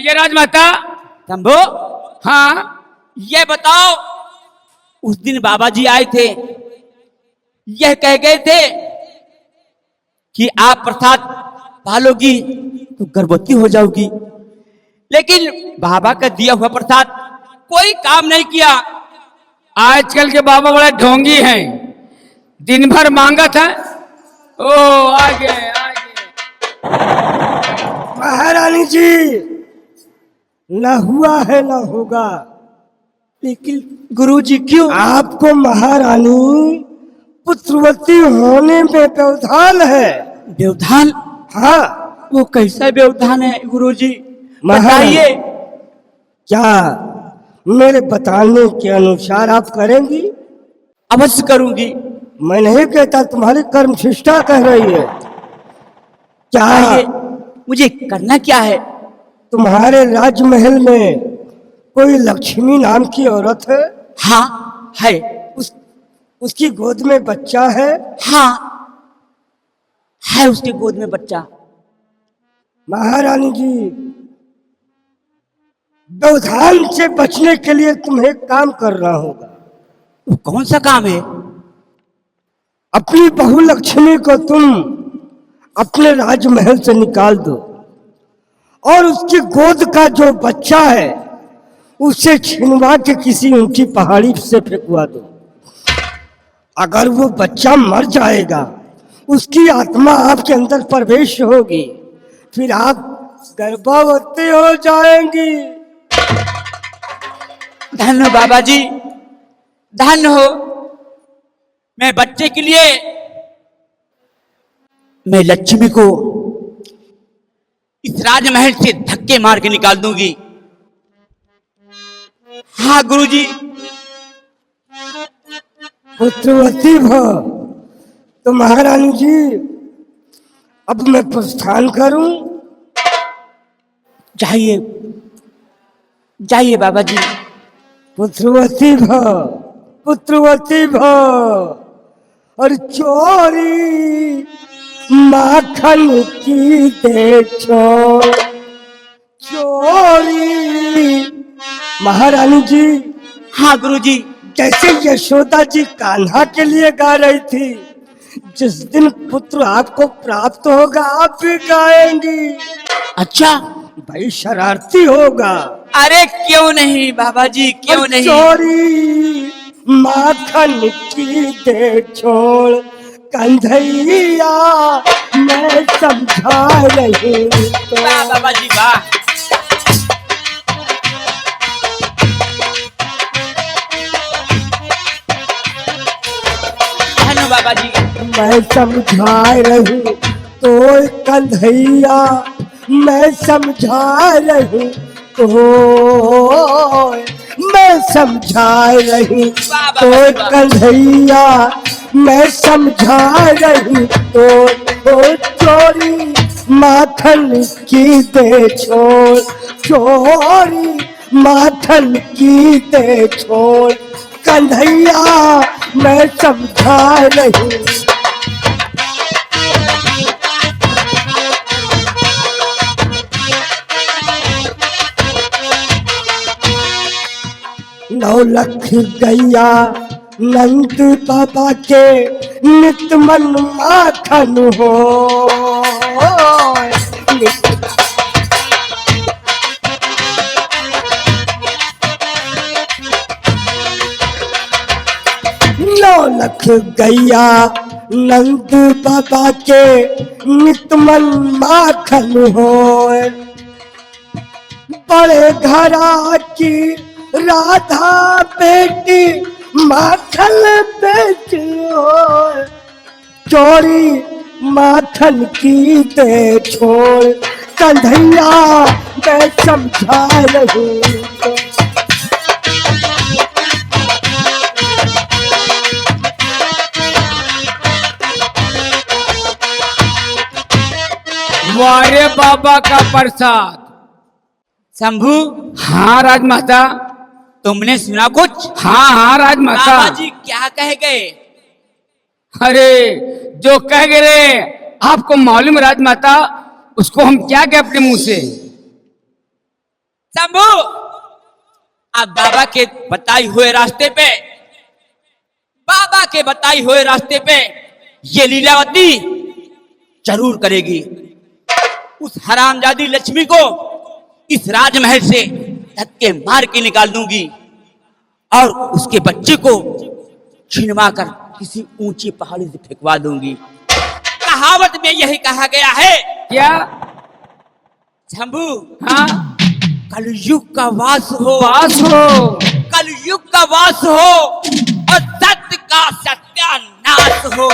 कहिए राजमाता। शंभू, हाँ, ये बताओ, उस दिन बाबा जी आए थे, यह कह गए थे कि आप प्रसाद पालोगी तो गर्भवती हो जाओगी, लेकिन बाबा का दिया हुआ प्रसाद कोई काम नहीं किया। आजकल के बाबा बड़े ढोंगी हैं, दिन भर मांगा था। ओ आगे आगे। महारानी जी, न हुआ है न होगा। लेकिन गुरुजी क्यों? आपको महारानी पुत्रवती होने में व्यवधान है। व्यवधान? हाँ, वो कैसा व्यवधान है गुरुजी, महारानी, बताइए। क्या मेरे बताने के अनुसार आप करेंगी? अवश्य करूंगी। मैं नहीं कहता, तुम्हारी कर्मशिष्टा कह रही है। क्या बताइए, मुझे करना क्या है? तुम्हारे राजमहल में कोई लक्ष्मी नाम की औरत है? हाँ है। उसकी गोद में बच्चा है? हाँ है, उसके गोद में बच्चा। महारानी जी, व्यवधान से बचने के लिए तुम्हें काम करना होगा। वो कौन सा काम है? अपनी बहू लक्ष्मी को तुम अपने राजमहल से निकाल दो और उसकी गोद का जो बच्चा है उसे छिनवा के किसी ऊंची पहाड़ी से फेंकवा दो। अगर वो बच्चा मर जाएगा, उसकी आत्मा आपके अंदर प्रवेश होगी, फिर आप गर्भवती हो जाएंगी। धन्य हो बाबा जी, धन्य हो। मैं बच्चे के लिए मैं लक्ष्मी को इस राजमहल से धक्के मार के निकाल दूंगी। हाँ गुरुजी। पुत्रवती भव। तो महारानी जी, अब मैं प्रस्थान करूं? जाइए जाइए बाबा जी। पुत्रवती भव, पुत्रवती भव। और चोरी माखन की देखो, चोरी। महारानी जी, हाँ गुरुजी। जैसे यशोदा जी कान्हा के लिए गा रही थी, जिस दिन पुत्र आपको प्राप्त होगा आप भी गाएंगी। अच्छा, भाई शरारती होगा। अरे क्यों नहीं बाबा जी, क्यों नहीं। चोरी माखन की दे छोड़ कंधैया, मैं समझा रही तो। वाह बाबा जी वाह। धन्य बाबा जी। मैं समझा रही तो कंधैया, मैं समझा रही तो, मैं समझा रही तो कंधैया, मैं समझा रही तो चोरी माखन की दे छोड़, चोरी माखन की दे छोड़ कंधैया, मैं समझा रही। नौ लख गैया नंद बाबा के नित मन माखन हो, नौ लख गैया नंद बाबा के नित मन माखन हो। बड़े घरा की राधा बेटी माखन बेटी हो, चोरी माखन की दे छोड़ कंधैया, मैं समझा रही तो। वारे बाबा का प्रसाद। शंभू, हाँ राजमाता। तुमने सुना कुछ? हाँ हाँ राजमाता। बाबा जी क्या कह गए? अरे जो कह गए आपको मालूम राजमाता, उसको हम क्या कहें अपने मुंह से। शंभू, अब बाबा के बताई हुए रास्ते पे ये लीलावती जरूर करेगी। उस हरामजादी लक्ष्मी को इस राजमहल से धक्के मार के निकाल दूंगी और उसके बच्चे को छिनवा कर किसी ऊंची पहाड़ी से फेंकवा दूंगी। कहावत में यही कहा गया है। क्या? शंभू, हाँ, कलयुग का वास हो, कलयुग का वास हो और सत्य का सत्यानाश हो।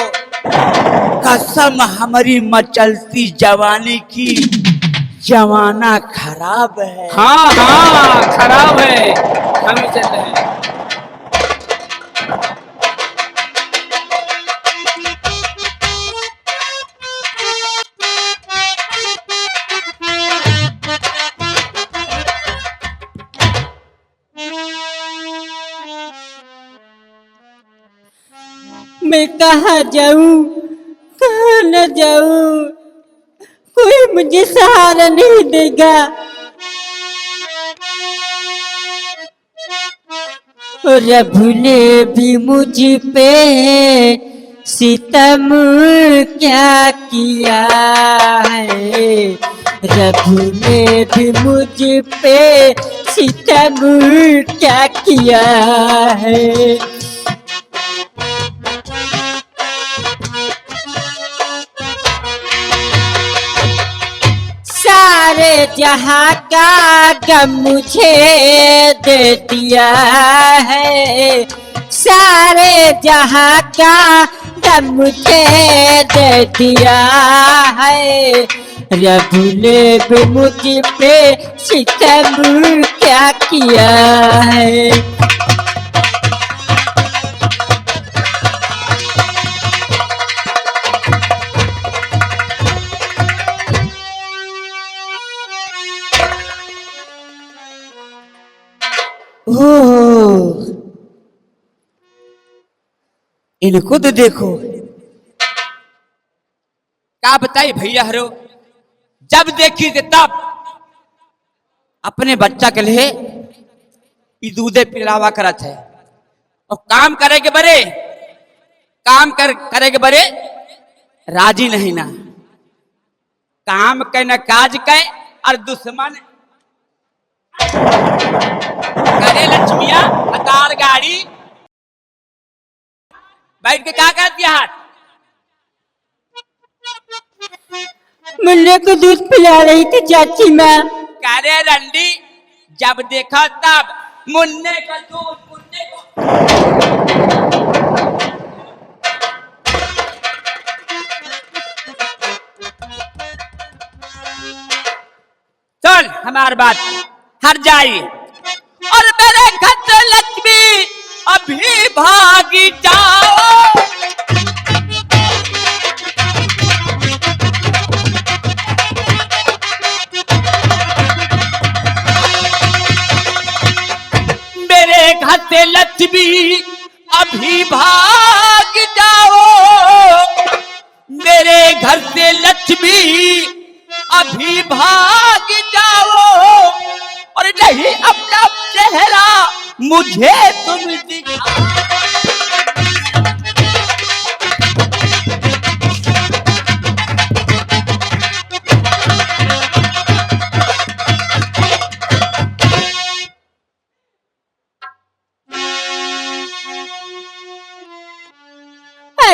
कसम हमारी मचलती जवानी की, जमाना खराब है। हाँ हाँ खराब है, हम चल रहे हैं। मैं कहाँ जाऊं, कहाँ न जाऊं, कोई मुझे सहारा नहीं देगा। रब ने भी मुझ पे सितम क्या किया है, रब ने भी मुझ पे सितम क्या किया है। सारे जहां का गम मुझे दे दिया है, सारे जहां का गम मुझे दे दिया है। रब ने भी मुझ पे सितम क्या किया है। इनको तो देखो। क्या बताइए भैया हरो, जब देखी थे तब अपने बच्चा के लिए दूधे पिलावा करत है और काम करे के बरे, करे के बरे राजी नहीं ना। काम के न काज के और दुश्मन करे लक्ष्मिया हतार गाड़ी बैठ के क्या करती है हाथ। मुन्ने को दूध पिला रही थी चाची माँ। करे रंडी, जब देखा तब मुन्ने का दूध, मुन्ने को। चल हमारी बात हट जाई और मेरे घर से लक्ष्मी अभी भागी जाओ। मेरे घर से लक्ष्मी अभी भाग जाओ, मेरे घर से लक्ष्मी अभी भाग जाओ और नहीं अपना चेहरा मुझे तुम दिखा।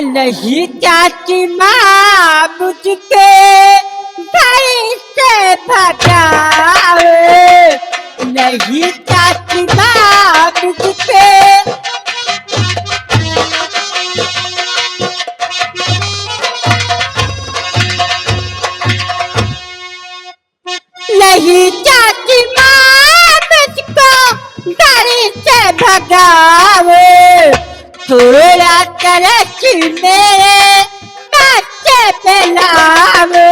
नहीं चाची माँ मुझके घर से भगाओ, नहीं चाची माँ मुझके नहीं चाची माँ मुझको घर से भगाओ। थोड़ा करच मेरे बच्चे पे लाओ,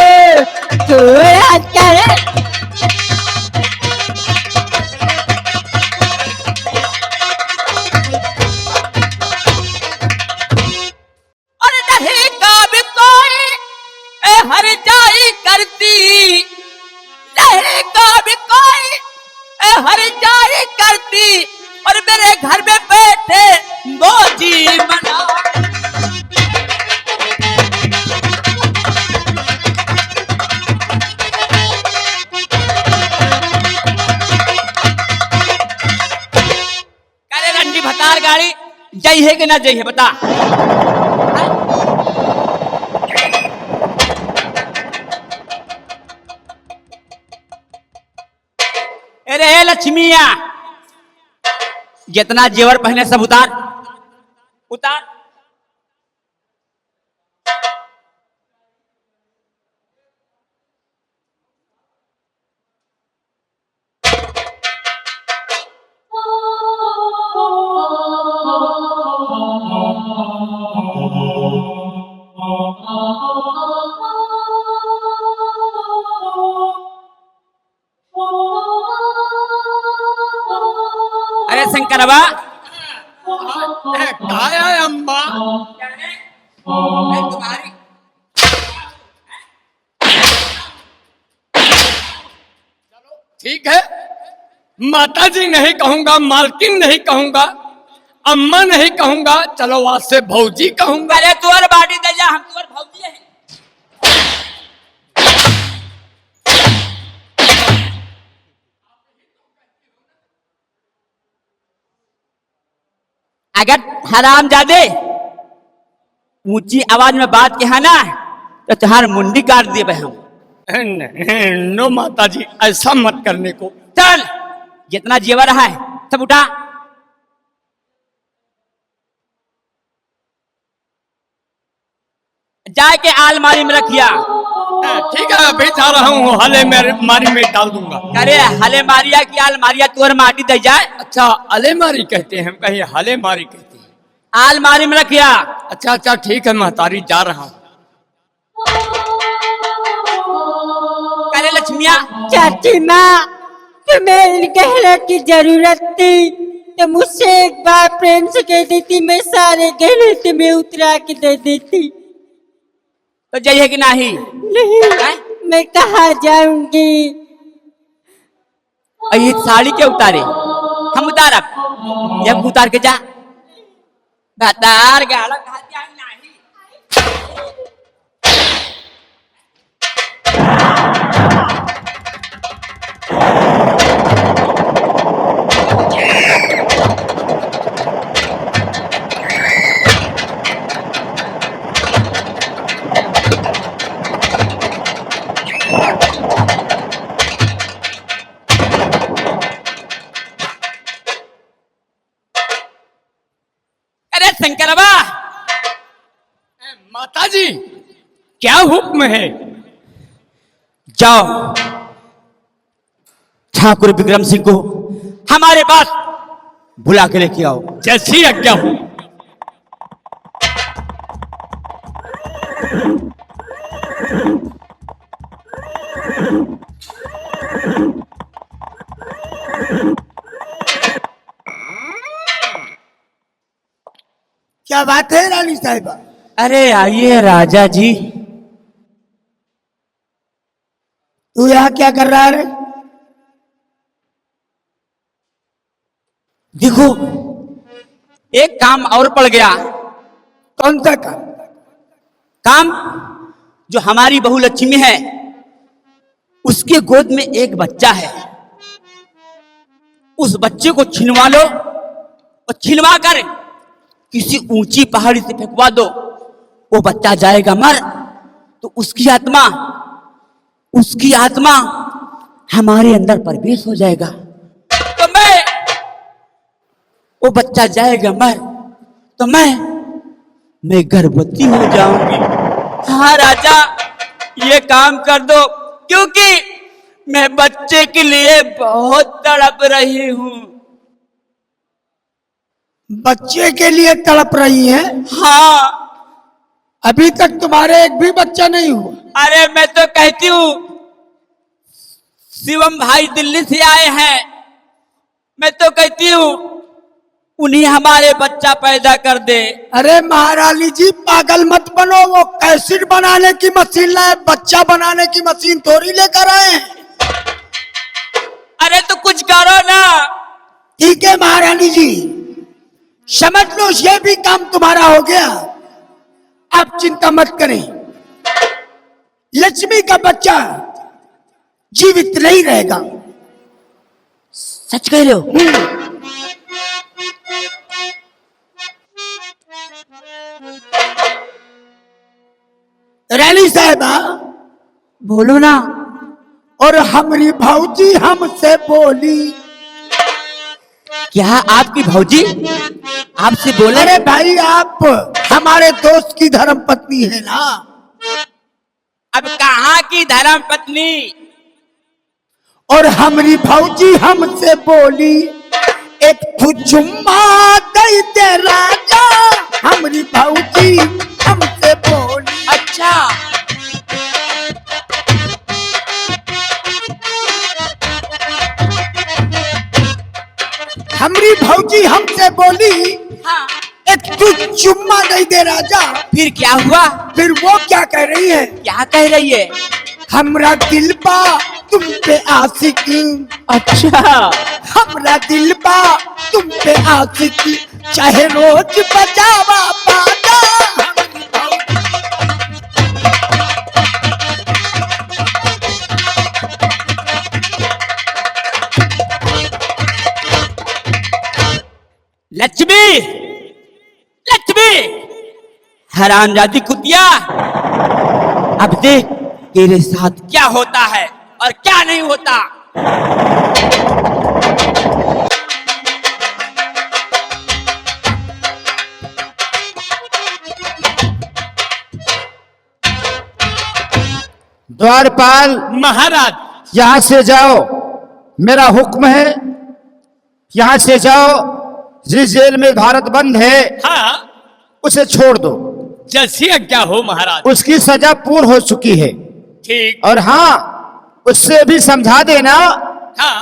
थोड़ा करच। और नहीं कभी कोई हर जाई करती, नहीं कभी कोई हमार गाड़ी जई है कि ना जई है बता। अरे हे लक्ष्मिया, जितना जेवर पहने सब उतार उतार। अरे शंकरवा, काया अम्बा तुम्हारी ठीक है, माता जी नहीं कहूंगा, मालकिन नहीं कहूंगा, अम्मा नहीं कहूंगा, चलो आज से भौजी कहूंगा। अरे तुअर बाटी दे जा, हम तुअर भौजी हैं। अगर हरामजादे ऊंची आवाज में बात कहा ना तो तुम्हार मुंडी काट दिए हम। नो माता जी, ऐसा मत करने को। चल, जितना जेवर है सब उठा। जाके आलमारी में रखिया। ठीक है, अभी जा रहा हूँ, हले मारी में डाल दूंगा। अरे हले मारिया की आलमारिया तुअर माटी दे जाए। अच्छा, अलेमारी कहते हैं, हम कहीं हले मारी कहते हैं। आलमारी में रखिया। अच्छा अच्छा ठीक है महतारी, जा रहा हूँ। अरे लक्ष्मिया, चाची माँ, तुम्हें इन गहनों की जरूरत थी तो मुझसे एक बार प्रेम से कह देती, मैं सारे गहने तुम्हें उतरा के दे देती। तो जाइए कि नहीं? नहीं, हैं? मैं कहाँ जाऊंगी? और ये साड़ी के उतारे हम उतारब, जब उतार के जा बता गाला कहा जा नहीं। अरे शंकरवा, माता जी क्या हुक्म है? जाओ ठाकुर विक्रम सिंह को हमारे पास बुला के लेके आओ। जैसी आज्ञा हो। क्या बात है रानी साहिबा? अरे आइए राजा जी। तू यहाँ क्या कर रहा है रे? देखो, एक काम और पड़ गया। कौन सा काम? काम जो हमारी बहू लक्ष्मी है उसके गोद में एक बच्चा है। उस बच्चे को छिनवा लो और छिनवा कर किसी ऊंची पहाड़ी से फेंकवा दो। वो बच्चा जाएगा मर तो उसकी आत्मा हमारे अंदर प्रवेश हो जाएगा। तो वो बच्चा जाएगा मर तो मैं गर्भवती हो जाऊंगी। हाँ राजा, ये काम कर दो, क्योंकि मैं बच्चे के लिए बहुत तड़प रही हूँ। बच्चे के लिए तड़प रही है? हाँ। अभी तक तुम्हारे एक भी बच्चा नहीं हुआ? अरे मैं तो कहती हूँ, शिवम भाई दिल्ली से आए हैं, मैं तो कहती हूँ उन्हीं हमारे बच्चा पैदा कर दे। अरे महारानी जी, पागल मत बनो। वो कैसेट बनाने की मशीन लाए, बच्चा बनाने की मशीन थोड़ी लेकर आए हैं। अरे तो कुछ करो ना। ठीक है महारानी जी, समझ लो ये भी काम तुम्हारा हो गया। आप चिंता मत करें, लक्ष्मी का बच्चा जीवित नहीं रहेगा। सच कह रहे हो? रानी साहबा, बोलो ना। और हमारी भौजी हमसे बोली। क्या आपकी भौजी आपसे बोले? अरे भाई, आप हमारे दोस्त की धर्म पत्नी है ना। अब कहाँ की धर्म पत्नी? और हमारी भौजी हमसे बोली, एक तू चुम्मा दे दे राजा। हमारी भौजी हमसे बोली। अच्छा, हमारी भौजी हमसे बोली, हाँ। एक तू चुम्मा दे दे राजा। फिर क्या हुआ? फिर वो क्या कह रही है? क्या कह रही है? हमरा दिल बा तुम पे आशिक। अच्छा, हमरा दिल बा तुम पे आशिक, चाहे रोज बजावा बाजा। लक्ष्मी, लक्ष्मी, हरामजादी कुतिया, अब देख तेरे साथ क्या होता है और क्या नहीं होता। द्वारपाल, महाराज, यहां से जाओ, मेरा हुक्म है। यहां से जाओ। जिस जेल में भारत बंद है हाँ, उसे छोड़ दो। जैसी आज्ञा हो महाराज। उसकी सजा पूर्ण हो चुकी है। ठीक। और हाँ, उससे भी समझा देना हाँ,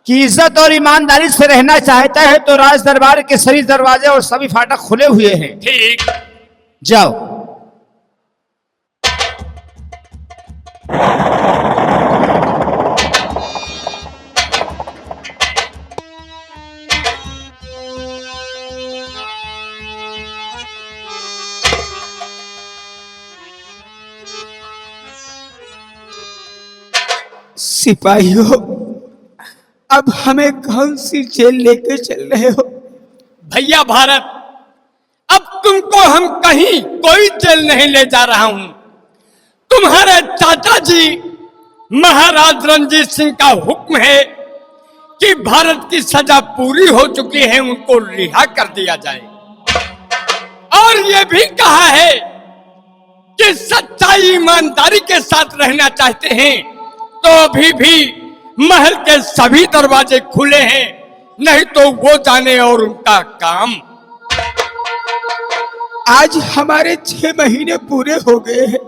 कि इज्जत और ईमानदारी से रहना चाहता है तो राज दरबार के सभी दरवाजे और सभी फाटक खुले हुए हैं। ठीक। जाओ। सिपाहियों, अब हमें कौन सी जेल लेके चल रहे हो? भैया भारत, अब तुमको हम कहीं कोई जेल नहीं ले जा रहा हूं। तुम्हारे चाचा जी महाराज रणजीत सिंह का हुक्म है कि भारत की सजा पूरी हो चुकी है, उनको रिहा कर दिया जाए। और ये भी कहा है कि सच्चाई ईमानदारी के साथ रहना चाहते हैं तो अभी भी महल के सभी दरवाजे खुले हैं, नहीं तो वो जाने और उनका काम। आज हमारे 6 महीने पूरे हो गए हैं।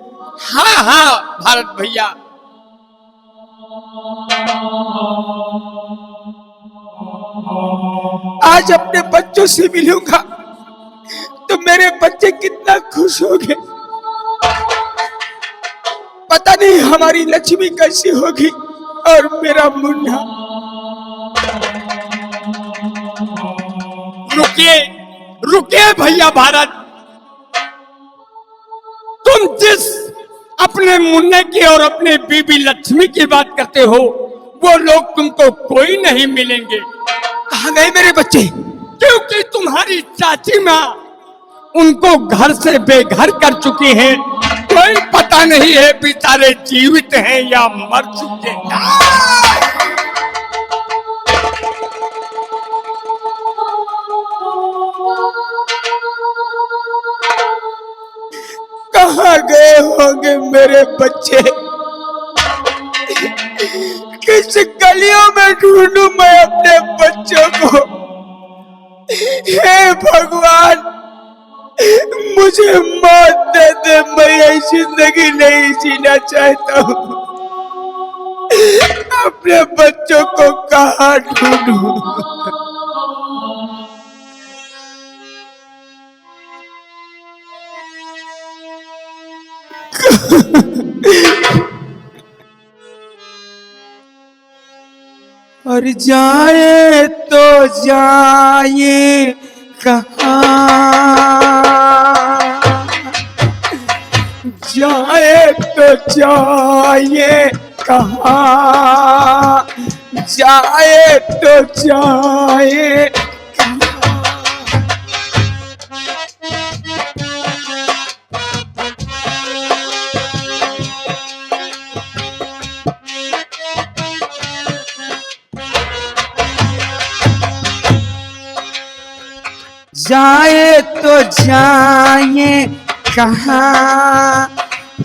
हाँ हाँ भारत भैया, आज अपने बच्चों से मिलूंगा तो मेरे बच्चे कितना खुश होंगे। पता नहीं हमारी लक्ष्मी कैसी होगी और मेरा मुन्ना। रुकिए रुकिए भैया भारत, तुम जिस अपने मुन्ने की और अपने बीबी लक्ष्मी की बात करते हो, वो लोग तुमको कोई नहीं मिलेंगे। कहाँ गए मेरे बच्चे? क्योंकि तुम्हारी चाची माँ उनको घर से बेघर कर चुकी है। कोई पता नहीं है बेचारे जीवित हैं या मर चुके हैं। कहाँ गए होंगे मेरे बच्चे? किस गलियों में ढूंढूं मैं अपने बच्चों को? हे भगवान, मुझे मौत दे दे, मैं ये जिंदगी नहीं जीना चाहता हूँ। अपने बच्चों को कहाँ ढूंढूं? और जाए तो जाए कहाँ, जाए तो जाए कहाँ, जाए तो जाए कहाँ। जाए तो जाए कहाँ,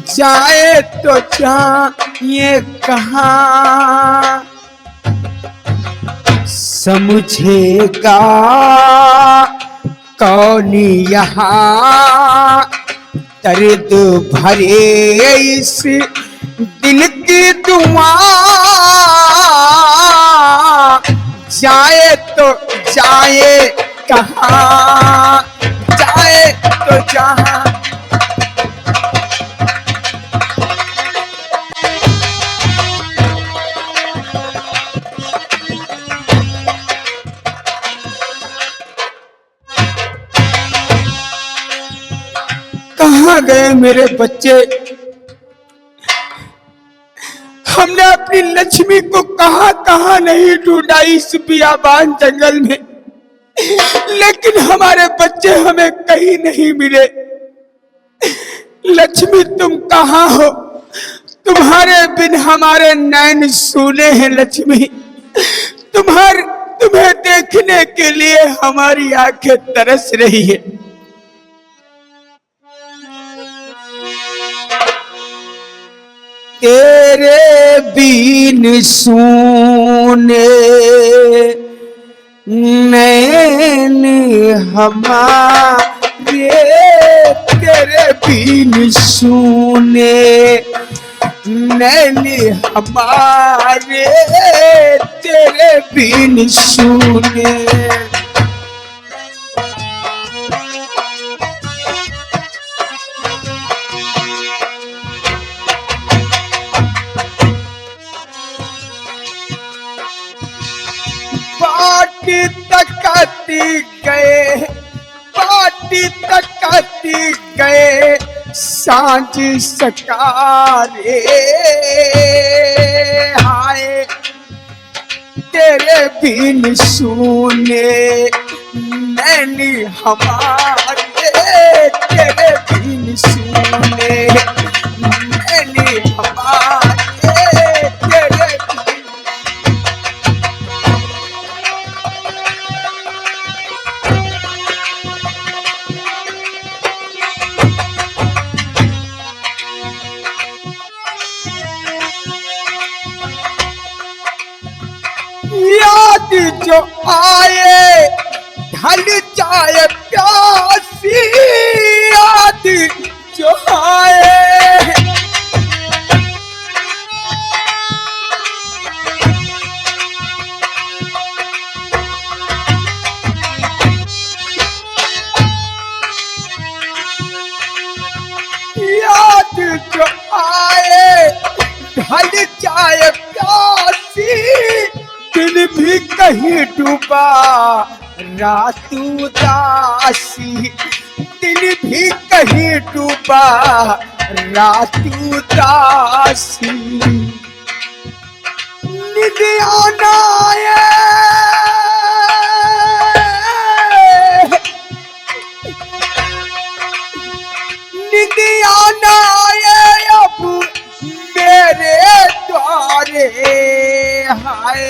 जाए तो जाए कहाँ, समझेगा कौन यहाँ दर्द भरे इस दिल की दुआ। जाए तो जाए कहाँ, जाए तो जहाँ। कहाँ गए मेरे बच्चे? हमने अपनी लक्ष्मी को कहाँ कहाँ नहीं ढूंढा इस बियाबान जंगल में, लेकिन हमारे बच्चे हमें कहीं नहीं मिले। लक्ष्मी तुम कहाँ हो? तुम्हारे बिन हमारे नैन सूने हैं लक्ष्मी। तुम्हें देखने के लिए हमारी आंखें तरस रही है। तेरे बीन सूने नैन हमारे, तेरे बीन सूने नैन हमारे, तेरे बीन सूने। बाटी तकती गए, बाटी तकती गए सांझ सकारे। हाय तेरे बिन सूने नैनी हमारे, तेरे बिन सूने नैनी हमारे, तेरे याद जो आए ढल जाए प्यासी, याद जो आए याद जो आए ढल जाए प्यासी, दिल भी कहीं डूबा रात उदासी, दिल भी कहीं डूबा रात उदासी। नींद आना आए, नींद आना आए अब मेरे द्वारे। हाय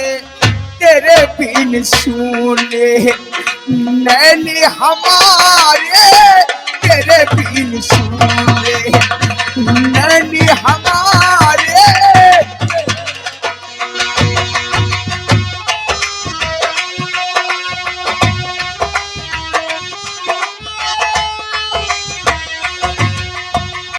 तेरे बिन सूने नैनी हमारे, तेरे बिन सूने नैनी हमारे।